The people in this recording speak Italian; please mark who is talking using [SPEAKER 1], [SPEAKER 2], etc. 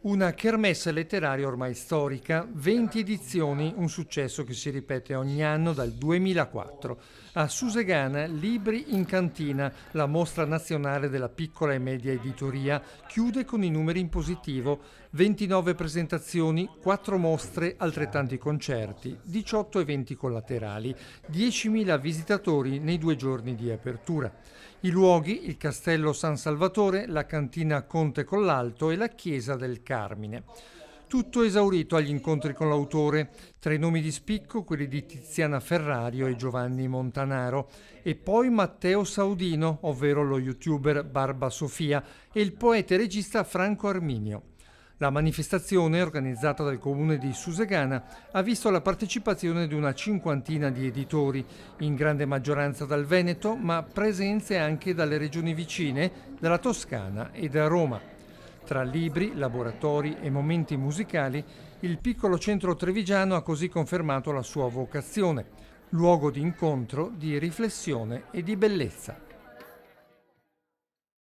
[SPEAKER 1] Una kermesse letteraria ormai storica, 20 edizioni, un successo che si ripete ogni anno dal 2004. A Susegana, Libri in cantina, la mostra nazionale della piccola e media editoria, chiude con i numeri in positivo, 29 presentazioni, 4 mostre, altrettanti concerti, 18 eventi collaterali, 10.000 visitatori nei 2 giorni di apertura. I luoghi, il Castello San Salvatore, la cantina Conte Collalto e la chiesa del Carmine. Tutto esaurito agli incontri con l'autore, tra i nomi di spicco quelli di Tiziana Ferrario e Giovanni Montanaro, e poi Matteo Saudino, ovvero lo youtuber Barba Sofia, e il poeta e regista Franco Arminio. La manifestazione, organizzata dal comune di Susegana, ha visto la partecipazione di una cinquantina di editori, in grande maggioranza dal Veneto, ma presenze anche dalle regioni vicine, dalla Toscana e da Roma. Tra libri, laboratori e momenti musicali, il piccolo centro trevigiano ha così confermato la sua vocazione, luogo di incontro, di riflessione e di bellezza.